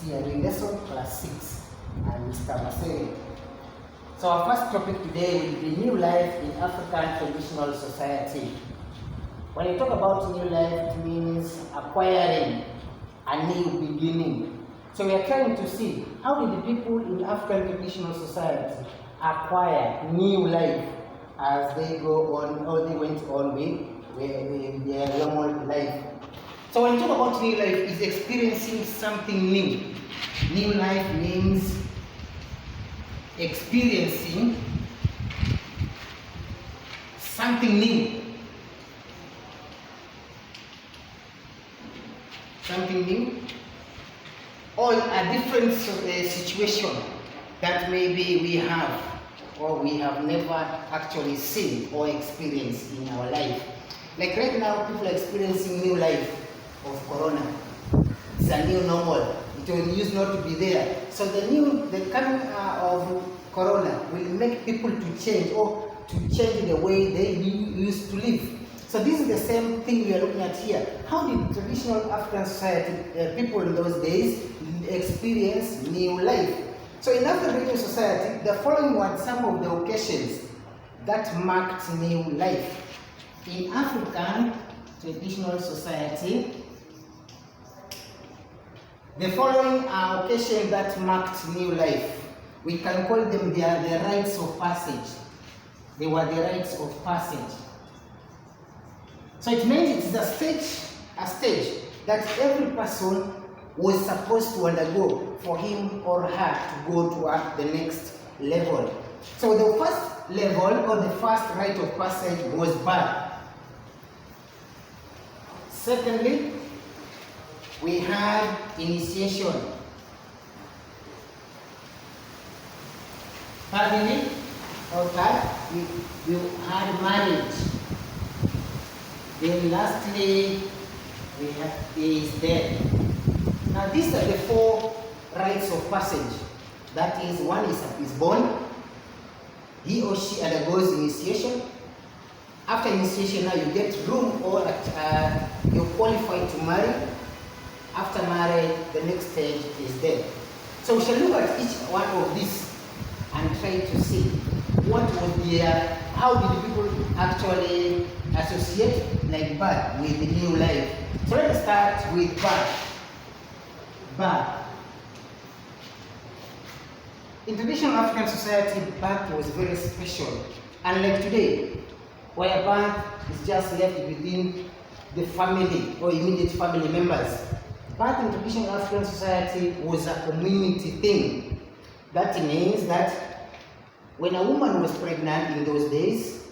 CRE lesson class 6. I'm Mr. Maseghe. So our first topic today will be new life in African traditional society. When you talk about new life, it means acquiring a new beginning. So we are trying to see how did the people in African traditional society acquire new life as they go on, or they went on with their normal life. So when you talk about new life, it's experiencing something new. New life means experiencing something new. Something new, or a different situation that maybe we have or we have never actually seen or experienced in our life. Like right now, people are experiencing new life of Corona. It's a new normal. It used not to be there. So the coming of Corona will make people to change or to change the way they used to live. So this is the same thing we are looking at here. How did traditional African society, people in those days, experience new life? So in African society, the following were some of the occasions that marked new life. In African traditional society, the following are occasions that marked new life. We can call them the rites of passage. They were the rites of passage. So it means it is a stage that every person was supposed to undergo for him or her to go to the next level. So the first level or the first rite of passage was birth. Secondly, we had initiation. Thirdly, we had marriage. Then lastly, we have is death. Now these are the four rites of passage. That is, one is born. He or she undergoes initiation. After initiation, now you get room or you're qualified to marry. After marriage, the next stage is death. So we shall look at each one of these and try to see what was their, how did people actually associate like birth with the new life. So let's start with birth. Birth. In traditional African society, birth was very special. Unlike today, where birth is just left within the family or immediate family members. Birth in traditional African society was a community thing. That means that when a woman was pregnant in those days,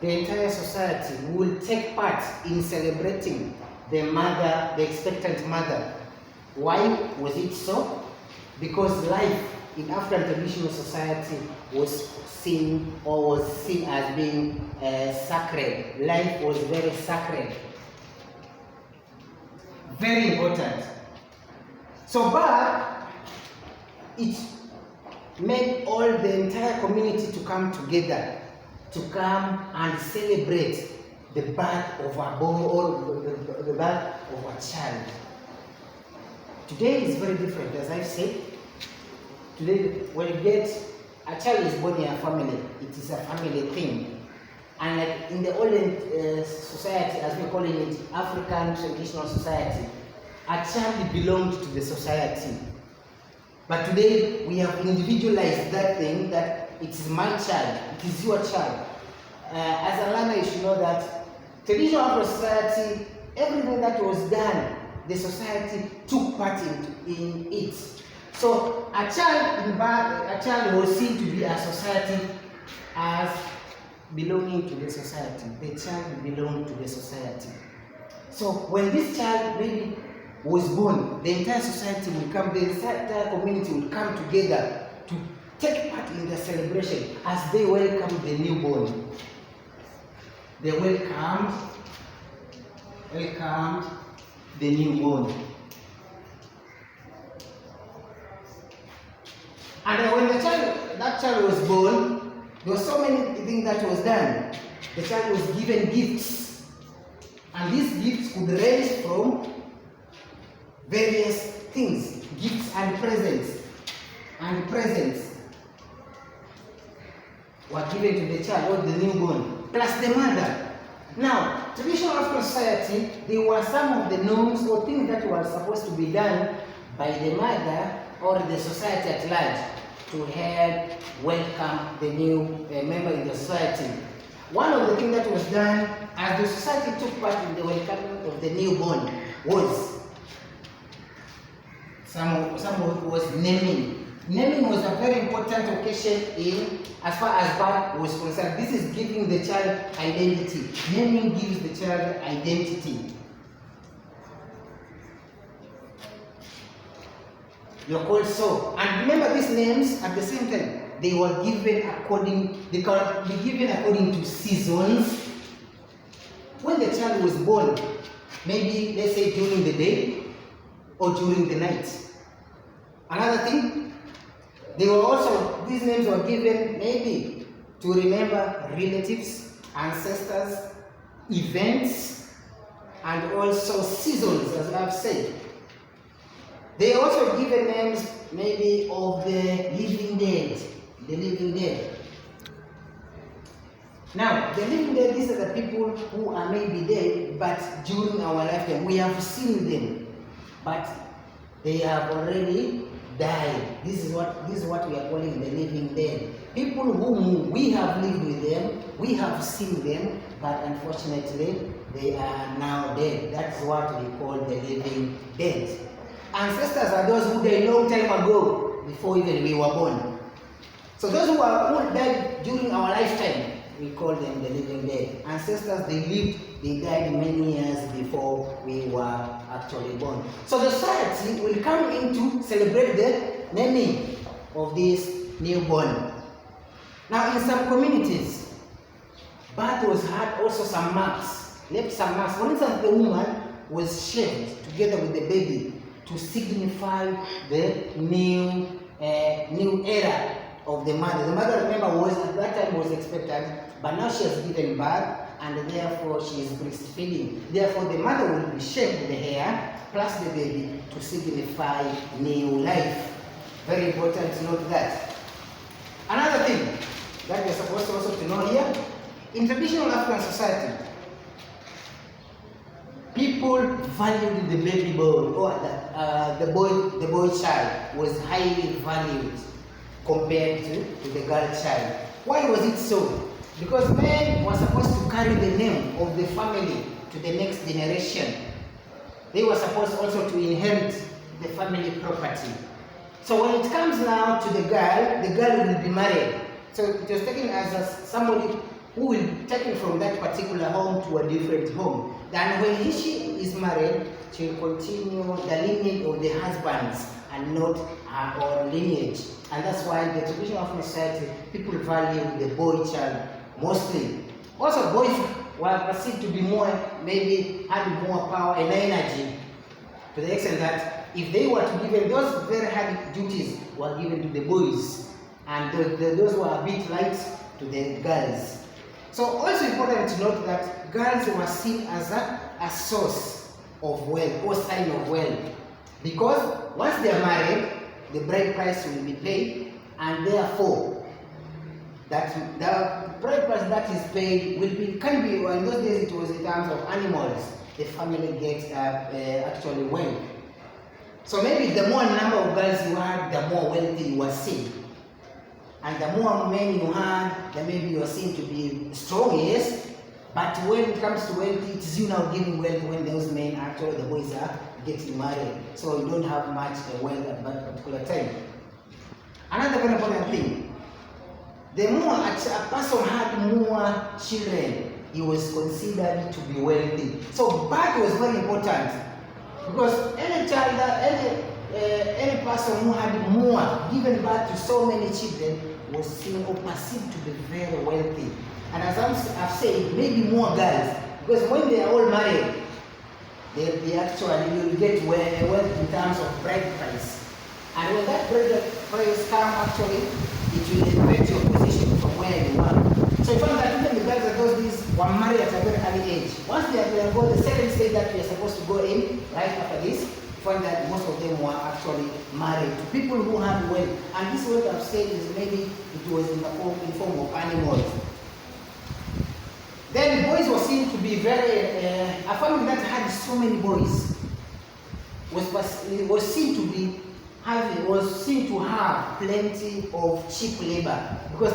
the entire society will take part in celebrating the mother, the expectant mother. Why was it so? Because life in African traditional society was seen as being sacred. Life was very sacred. Very important. So birth, it made all the entire community to come together, to come and celebrate the birth of a boy or the birth of a child. Today is very different, as I said. Today, when you get a child is born in a family, it is a family thing. And like in the olden society, as we're calling it, African traditional society, a child belonged to the society. But today, we have individualized that thing, that it is my child, it is your child. As a learner, you should know that traditional African society, everything that was done, the society took part in it. So a child was seen to be a society as belonging to the society. The child belonged to the society. So when this child maybe was born, the entire society will come, the entire community will come together to take part in the celebration as they welcome the newborn. They welcomed the newborn. And when that child was born, there were so many things that was done. The child was given gifts. And these gifts could range from various things, gifts and presents. And presents were given to the child or the newborn, plus the mother. Now, traditional African society, there were some of the norms or things that were supposed to be done by the mother or the society at large to help welcome the new member in the society. One of the things that was done as the society took part in the welcoming of the newborn was some was naming. Naming was a very important occasion in as far as birth was concerned. This is giving the child identity. Naming gives the child identity. You're called so. And remember these names at the same time, they were given according, they can be given according to seasons. When the child was born, maybe let's say during the day or during the night. Another thing, they were also, these names were given maybe to remember relatives, ancestors, events, and also seasons, as I've said. They also given names maybe of the living dead. The living dead. Now, the living dead, these are the people who are maybe dead, but during our lifetime we have seen them, but they have already died. This is what we are calling the living dead. People whom we have lived with them, we have seen them, but unfortunately they are now dead. That's what we call the living dead. Ancestors are those who died a long time ago, before even we were born. So those who died during our lifetime, we call them the living dead. Ancestors, they lived, they died many years before we were actually born. So the society will come in to celebrate the naming of this newborn. Now in some communities, birth was had also some marks, left some marks. For instance, the woman was shaved together with the baby to signify the new era of the mother. The mother, remember, was at that time was expectant, but now she has given birth, and therefore she is breastfeeding. Therefore, the mother will be shaved the hair plus the baby to signify new life. Very important to note that. Another thing that we're supposed also to know here, in traditional African society, people valued the baby boy, or the boy child was highly valued compared to the girl child. Why was it so? Because men were supposed to carry the name of the family to the next generation. They were supposed also to inherit the family property. So when it comes now to the girl will be married. So it was taken as somebody who will be taken from that particular home to a different home. Then when she is married, she will continue the lineage of the husbands and not her own lineage. And that's why the traditional African society, people value the boy child mostly. Also, boys were perceived to be more, maybe had more power and energy, to the extent that if they were to give those very hard duties were given to the boys, and those were a bit light to the girls. So also important to note that girls were seen as a source of wealth or sign of wealth, because once they are married, the bride price will be paid, and therefore that the bride price that is paid can be, well, in those days it was in terms of animals. The family gets actually wealth. So maybe the more number of girls you had, the more wealthy you were seen. And the more men you had, then maybe you are seen to be strong, yes. But when it comes to wealth, it is you now giving wealth when those men, actually the boys, are getting married. So you don't have much wealth at that particular time. Another very important thing, the more a person had more children, he was considered to be wealthy. So birth was very important, because any child, any person who had more, given birth to so many children, was seen or perceived to be very wealthy. And as I've said, maybe more girls, because when they are all married, they actually will get wealth in terms of bride price. And when that bride price comes, actually, it will affect your position from where you are. So you find that even the girls at those days were married at a very early age. Once they are going, the second stage that we are supposed to go in, right after this, find that most of them were actually married to people who had wealth. And this wealth I've said is maybe it was in form of animals. Then the boys were seen to be a family that had so many boys was seen to have plenty of cheap labor, because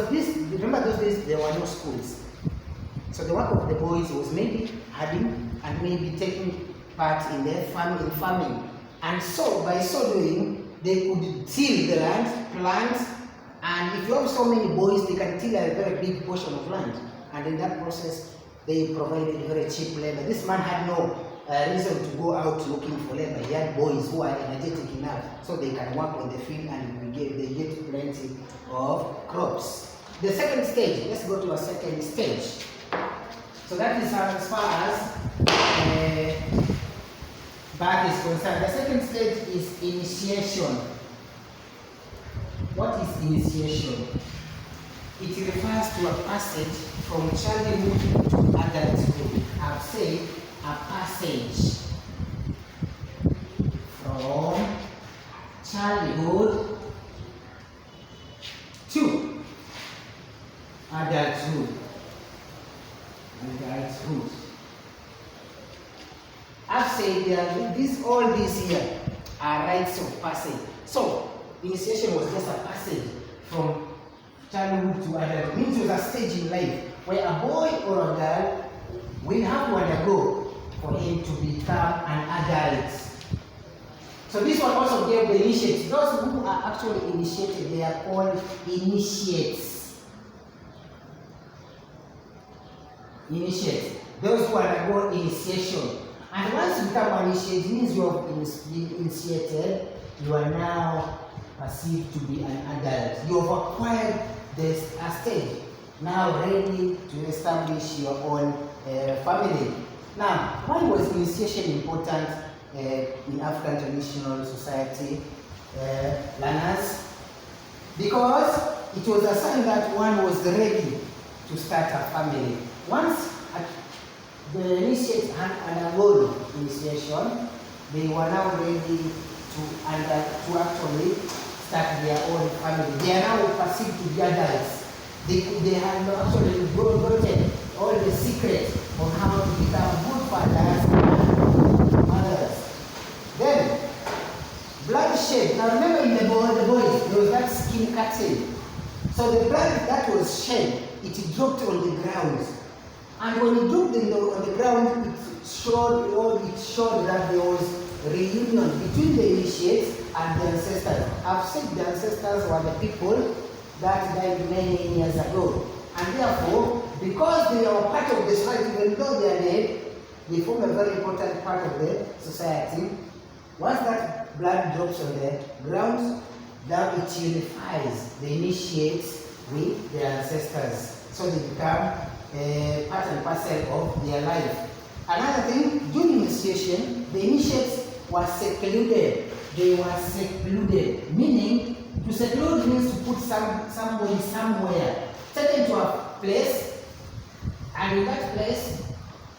remember those days there were no schools. So the work of the boys was maybe herding and maybe taking part in their farming. And so by so doing, they could till the land, plant, and if you have so many boys, they can till a very big portion of land. And in that process, they provided very cheap labor. This man had no reason to go out looking for labor. He had boys who are energetic enough so they can work on the field and they get plenty of crops. The second stage, let's go to a second stage. So that is as far as birth is concerned. The second stage is initiation. What is initiation? It refers to a passage from childhood to adulthood. I've said a passage from childhood to adulthood. I've said all these here are rites of passage. So initiation was just a passage from childhood to adulthood. It means it was a stage in life where a boy or a girl will have to undergo for him to become an adult. So this one also gave the initiates. Those who are actually initiated, they are called initiates. Initiates. Those who undergo initiation. And once you become an initiate, it means you have been initiated, you are now perceived to be an adult. You have acquired a stage, now ready to establish your own family. Now, why was initiation important in African traditional society, learners? Because it was a sign that one was ready to start a family. Once the initiates had undergone initiation, they were now ready to actually start their own family. They are now perceived to be adults. They have actually gotten all the secrets on how to become good fathers and mothers. Then, bloodshed. Now remember in the boys, there was that skin cutting. So the blood that was shed, it dropped on the ground. And when it dropped on the ground, it showed that there was reunion between the initiates and the ancestors. I've said the ancestors were the people that died many years ago. And therefore, because they are part of the society, even though they are dead, they form a very important part of the society. Once that blood drops on the ground, now it unifies the initiates with their ancestors. So they become part and parcel of their life. Another thing, during initiation, the initiates were secluded. They were secluded, meaning to seclude means to put somebody somewhere, taken to a place, and in that place,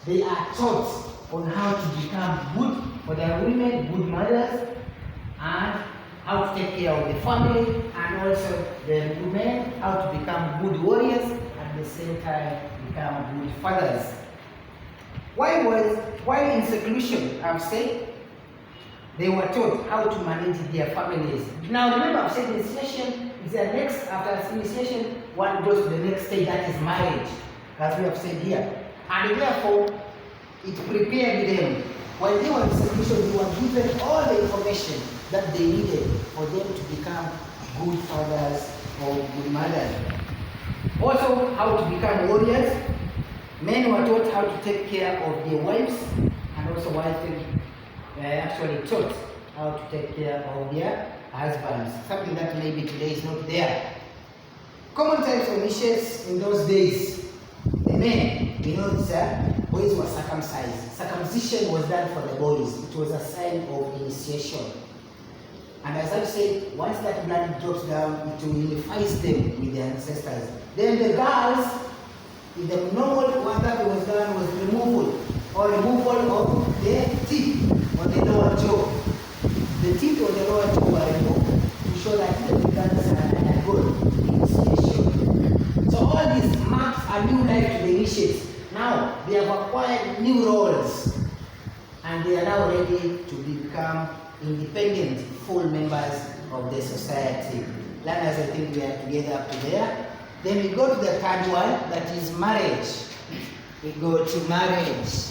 they are taught on how to become good for their women, good mothers, and how to take care of the family, and also the women, how to become good warriors, at the same time become good fathers. While in seclusion, I've said, they were taught how to manage their families. Now remember, I've said initiation is the next, after initiation, one goes to the next stage, that is marriage, as we have said here. And therefore, it prepared them. While they were in seclusion, they were given all the information that they needed for them to become good fathers or good mothers. Also, how to become warriors. Men were taught how to take care of their wives, and also wives actually taught how to take care of their husbands, something that maybe today is not there. Common types of initiates in those days. The men, boys were circumcised. Circumcision was done for the boys. It was a sign of initiation. And as I said, once that blood drops down, it unifies them with their ancestors. Then the girls, the normal one that was done was removal of the teeth on the lower jaw. lower to show that the Africans are undergone initiation. So all these marks a new life to the initiates. Now they have acquired new roles and they are now ready to become independent, full members of the society. Learners, I think we are together up to there. Then we go to the third one, that is marriage. We go to marriage.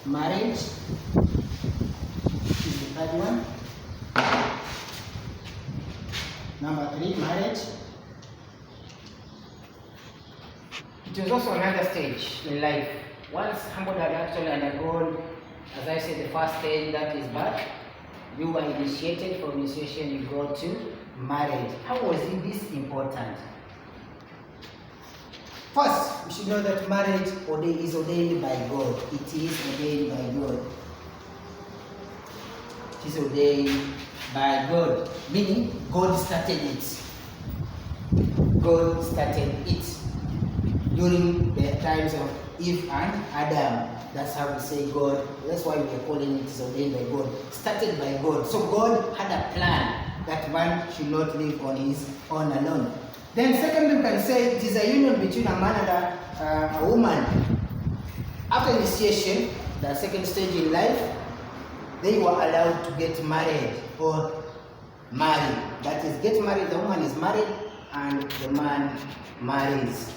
Marriage is the third one. Number 3, marriage. It was also another stage in life. Once somebody had actually undergone, as I said, the first stage, that is birth, you were initiated. From initiation, you go to marriage. How was this important? First, we should know that marriage is ordained by God. It is ordained by God. It is ordained by God. Meaning, God started it. God started it. During the times of Eve and Adam. That's how we say God. That's why we are calling it ordained by God. Started by God. So God had a plan that one should not live on his own alone. Then secondly, we can say it is a union between a man and a woman. After initiation, the second stage in life, they were allowed to get married or marry. That is, get married, the woman is married and the man marries.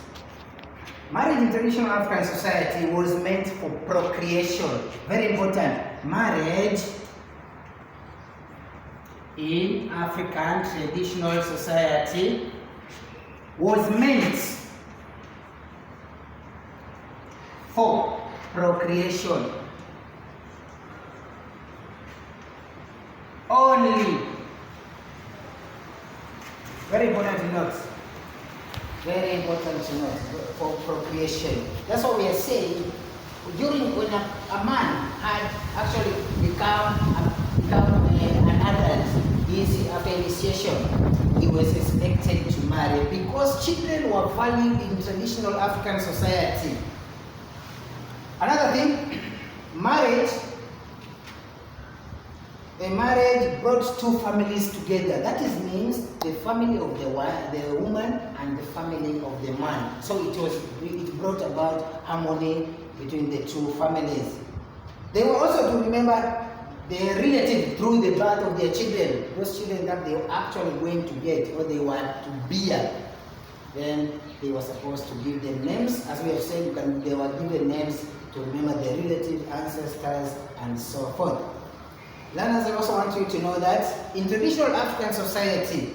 Marriage in traditional African society was meant for procreation. Very important. Marriage in African traditional society was meant for procreation only. Very important to note. Very important to note, for procreation. That's what we are saying. During when a man had actually become an adult, after initiation, he was expected to marry because children were valued in traditional African society. Another thing, marriage. A marriage brought two families together. That means the family of the woman and the family of the man. So it brought about harmony between the two families. They were also to remember their relative through the birth of their children. Those children that they were actually going to get or they were to bear. Then they were supposed to give them names. As we have said, they were given names to remember their relatives, ancestors, and so forth. Learners, I also want you to know that in traditional African society,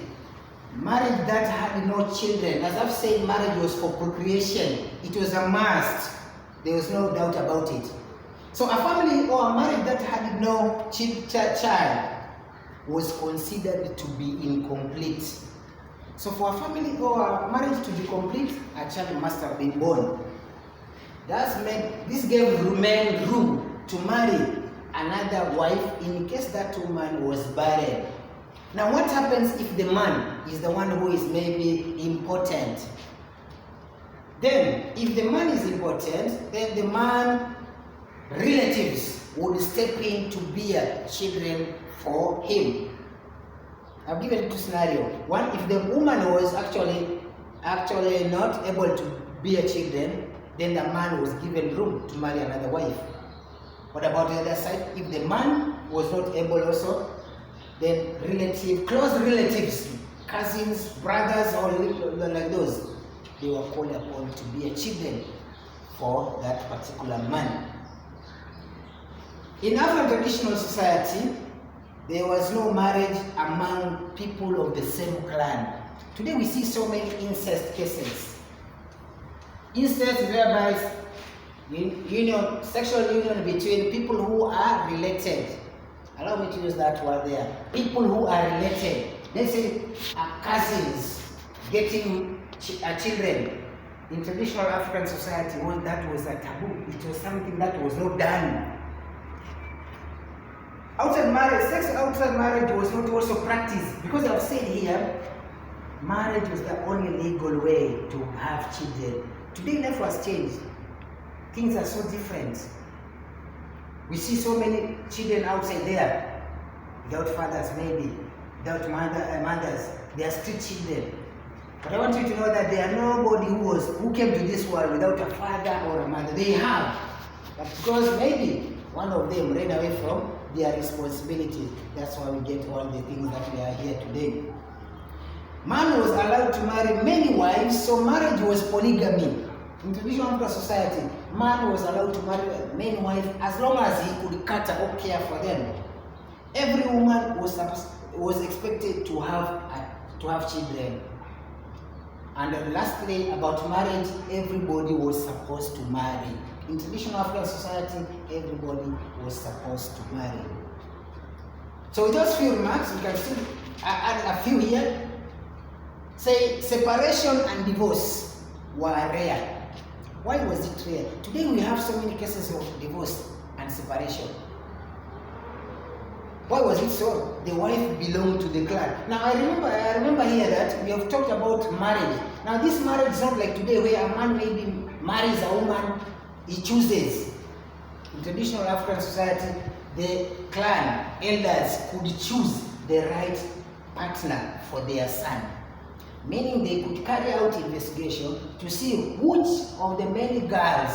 marriage that had no children, as I've said, marriage was for procreation. It was a must. There was no doubt about it. So a family or a marriage that had no child was considered to be incomplete. So for a family or a marriage to be complete, a child must have been born. This gave men room to marry another wife in case that woman was barren. Now what happens if the man is the one who is maybe impotent? Then if the man is impotent, then the man relatives would step in to bear children for him. I've given two scenarios. One, if the woman was actually not able to bear children, then the man was given room to marry another wife. What about the other side? If the man was not able also, then close relatives, cousins, brothers, or like those, they were called upon to be children for that particular man. In African traditional society, there was no marriage among people of the same clan. Today we see so many incest cases. Incest whereby sexual union between people who are related. Allow me to use that word there. People who are related. Let's say cousins getting children. In traditional African society, that was a taboo. It was something that was not done. Sex outside marriage was not also practiced. Because I've said here, marriage was the only legal way to have children. Today life has changed. Things are so different. We see so many children outside there. without fathers maybe, without mothers. They are still children. But I want you to know that there are nobody who came to this world without a father or a mother. They have. But because maybe one of them ran away from their responsibility, that's why we get all the things that we are here today. Man was allowed to marry many wives, so marriage was polygamy. In traditional African society, man was allowed to marry many wives as long as he could cater or care for them. Every woman was expected to have children. And then lastly, about marriage, everybody was supposed to marry. In traditional African society, everybody was supposed to marry. So with those few remarks, we can still add a few here. Say, separation and divorce were rare. Why was it rare? Today we have so many cases of divorce and separation. Why was it so? The wife belonged to the clan. Now I remember here that we have talked about marriage. Now this marriage is not like today where a man maybe marries a woman, he chooses. In traditional African society, the clan elders could choose the right partner for their son. Meaning they could carry out investigation to see which of the many girls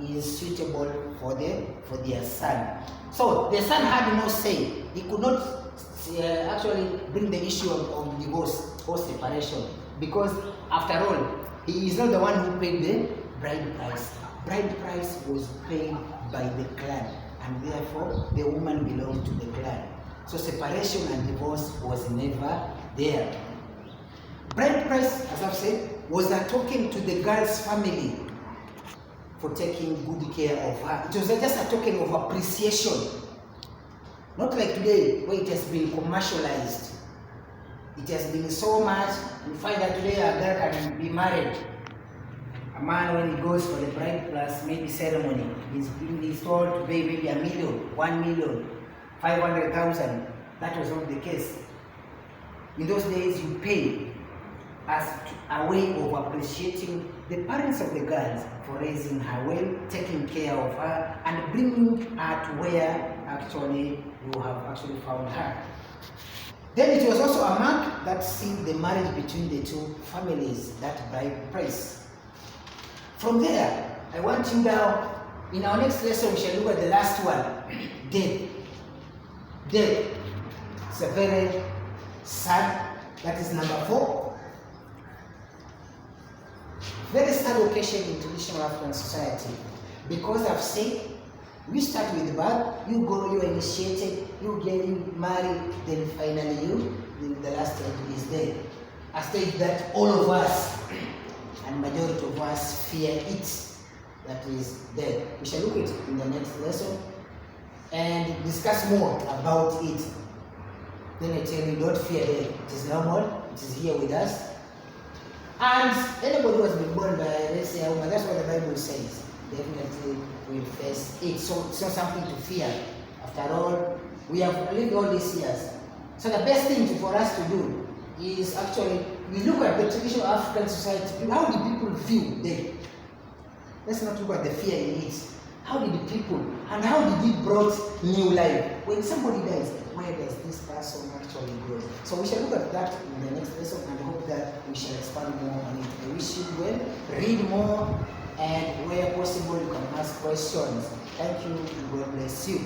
is suitable for their son. So the son had no say. He could not actually bring the issue of divorce or separation, because after all, he is not the one who paid the bride price. Bride price was paid by the clan, and therefore the woman belonged to the clan. So separation and divorce was never there. Bride price, as I've said, was a token to the girl's family for taking good care of her. It was just a token of appreciation. Not like today, where it has been commercialized. It has been so much, you find that today a girl can be married. A man, when he goes for the bride plus maybe ceremony, he's told to pay maybe $1 million, 1 million, 500,000. That was not the case. In those days, you pay as a way of appreciating the parents of the girls for raising her well, taking care of her, and bringing her to where actually you have actually found her. Then it was also a mark that sealed the marriage between the two families, that bride price. From there, I want you now, in our next lesson, we shall look at the last one, death. Death. It's a very sad, that is number 4. Very sad occasion in traditional African society, because I've said, we start with birth, you go, you are initiated, you get married, then finally the last stage is death. A stage that all of us, and majority of us, fear it, that is death. We shall look at it in the next lesson and discuss more about it. Then I tell you, don't fear death. It is normal, it is here with us. And anybody who has been born by, let's say, a woman, that's what the Bible says, definitely will face it. So it's not something to fear. After all, we have lived all these years. So the best thing for us to do is actually, we look at the traditional African society. How do people view death? Let's not look at the fear in it. How did the people, and how did it brought new life? When somebody dies, where does this person actually go? So we shall look at that in the next lesson, and hope that we shall expand more on it. I wish you well, read more, and where possible you can ask questions. Thank you, and God bless you.